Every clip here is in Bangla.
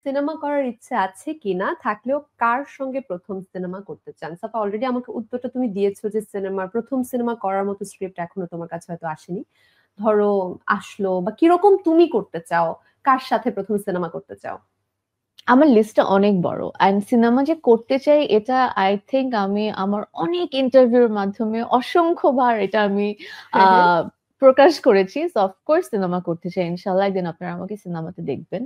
সিনেমা করার ইচ্ছে আছে কিনা? থাকলেও কার সঙ্গে ১ম সিনেমা করতে চান? সাফা অলরেডি আমাকে উত্তরটা তুমি দিয়েছো যে ১ম সিনেমা করার মতো স্ক্রিপ্ট এখনো তোমার কাছে হয়তো আসেনি। ধরো আসলো বা কিরকম তুমি করতে চাও? কার সাথে ১ম সিনেমা করতে চাও? আমার লিস্টটা অনেক বড়। অ্যান্ড সিনেমা যে করতে চাই এটা আই থিংক আমি আমার অনেক ইন্টারভিউর মাধ্যমে অসংখ্যবার এটা আমি আ হ্যাঁ, হ্যাঁ। প্রকাশ করেছি। সো অফ কোর্স সিনেমা করতে চাই। ইনশাআল্লাহ একদিন আপনারা আমাকে সিনেমাতে দেখবেন।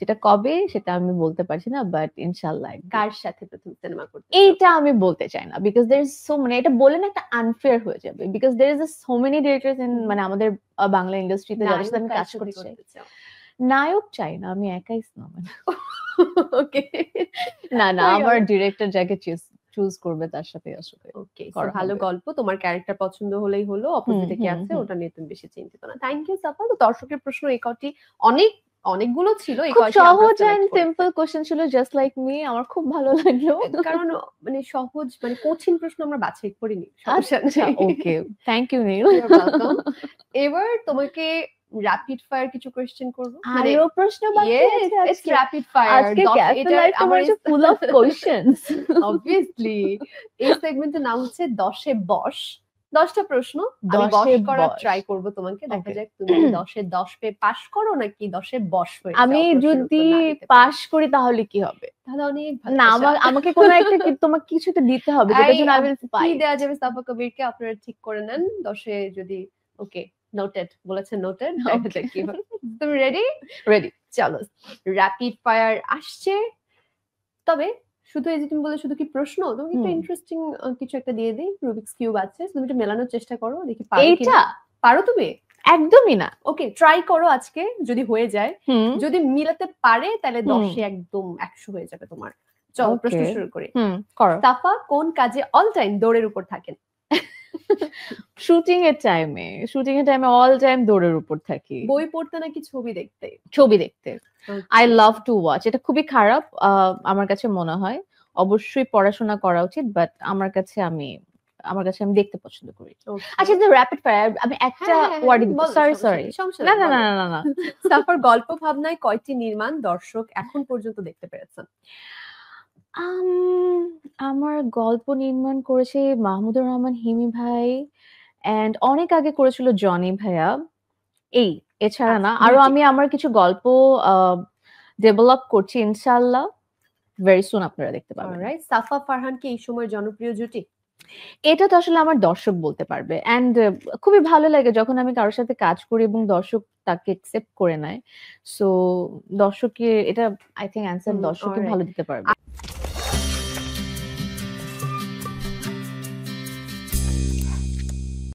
সেটা কবে সেটা আমি বলতে পারছি না, বাট ইনশাআল্লাহ একদিন। কার সাথে ১ম সিনেমা করতে চাও? এইটা আমি বলতে চাই না। Because there is so many, এটা বললে না একটা আনফেয়ার হয়ে যাবে। Because there is so many directors in হুম, হুম। মানে আমাদের বাংলা ইন্ডাস্ট্রিতে যাদের সাথে নায়ক আমি কার কাজ সাথে করতে চাই। করতে চাও? নায়ক চাই না, আমি একাই সিনেমা ওকে। না, না, হয়ে গেল। আমার ডিরেক্টর যাকে চুজ করবে তার সাথে আসলে ওকে, সো করা ভালো হবে। গল্প। তোমার ক্যারেক্টার পছন্দ হলেই হলো। হুম, অপোজিটে কে হুম, আছে হুম। ওটা নিয়ে তুমি বেশি চিন্তিত না। থ্যাংক ইউ সাফা। তো দর্শকের প্রশ্ন এই কটি অনেক অনেকগুলো ছিল। এই খুব কয়টি আমরা সহজ সিলেক্ট অ্যান্ড করেছি। সিম্পল কোয়েশ্চেন ছিল, জাস্ট লাইক মি। আমার খুব ভালো লাগলো। কারণ মানে সহজ মানে কঠিন প্রশ্ন আমরা বাছাই করিনি। সমস্যা আচ্ছা, নেই। Okay. Thank you Neel. You are welcome. এবার তোমাকে র্যাপিড ফায়ার কিছু কোয়েশ্চেন করব। মানে আরো প্রশ্ন বাকি ইয়েস, আছে ইটস আজকে। Rapid fire. আজকে ১০ ক্যাফে এটা লাইফ আমার তোমার যে ফুল অফ কোয়েশ্চেনস। অবভিয়াসলি এই সেগমেন্টের নাম হচ্ছে ১০ এ বস। ১০ টা প্রশ্ন আমি ১০ বশ এ করার বস। ট্রাই করব তোমাকে। দেখা ওকে। যাক তুমি ১০ এ ১০ পেয়ে পাস করো নাকি ১০ এ বশ হয়ে আমি যাও প্রশ্নের যদি উত্তর না দিতে পেরে। পাশ করি তাহলে কি হবে? তাহলে অনেক না, ভালোবাসা। আমাকে কোনো একটা তোমাকে কিছু তো দিতে হবে এই যেটার জন্য আই উইল কি ফাইট। দেয়া যাবে সাফা কবিরকে আপনারা ঠিক করে নেন। ১০ এ যদি ওকে নোটেড বলেছেন নোটেড। দেখা ওকে। যাক কি হয়। তুমি রেডি? রেডি। চলো র‍্যাপিড ফায়ার আসছে। তবে শুধু এই যে তুমি বললে শুধু কি প্রশ্ন? তোমাকে একটু হুম। ইন্টারেস্টিং কিছু একটা দিয়ে দেই। রুবিকস কিউব আছে। তুমি একটু মেলানোর চেষ্টা করো। দেখি পারো কিনা। এইটা পারো তুমি? একদমই না। ওকে, ট্রাই করো আজকে যদি হয়ে যায়। হুম, যদি মিলাতে পারে তাহলে হুম। ১০ এ একদম ১০০ হয়ে যাবে তোমার। চলো প্রশ্ন ওকে। শুরু করি। হুম, করো। সাফা কোন কাজে অল টাইম দৌড়ের উপর থাকেন? শুটিং এর টাইমে অল টাইম দৌড়ের উপর থাকি। বই পড়তে নাকি ছবি দেখতে? ছবি দেখতে। I okay. Love to watch. এটা খুবই খারাপ আমার কাছে মনে হয়। অবশ্যই পড়াশোনা করা উচিত। বাট আমার কাছে আমি দেখতে পছন্দ করি। ওকে। আচ্ছা, যে র‍্যাপিড ফায়ার আমি একটা হ্যাঁ, হ্যাঁ, হ্যাঁ। ওয়ার্ডই দিব। বলো সরি, সমস্যা সরি। নেই, সমস্যা না, নেই। না, না, বলো। না, না, না। সাফার গল্প ভাবনায় কয়টি নির্মাণ দর্শক এখন পর্যন্ত দেখতে পেরেছেন? আম আমার গল্প নির্মাণ করেছে মাহমুদুর রহমান হিমি ভাই অ্যান্ড অনেক আগে করেছিল জনি ভাইয়া। এই, এছাড়া আচ্ছা না। আরো ২ টি। আমি আমার কিছু গল্প আ ডেভেলপ করছি ইনশাআল্লাহ। ভেরি সুন আপনারা দেখতে পাবেন। অলরাইট। সাফা ফারহান কি এই সময়ের জনপ্রিয় জুটি? এটা তো আসলে আমার দর্শক বলতে পারবে। অ্যান্ড খুবই ভালো লাগে যখন আমি কারো সাথে কাজ করি এবং দর্শক তাকে অ্যাকসেপ্ট করে নেয়। সো দর্শকের এটা আই থিংক অ্যান্সার হুম, দর্শকই অলরাইট। ভালো দিতে পারবে।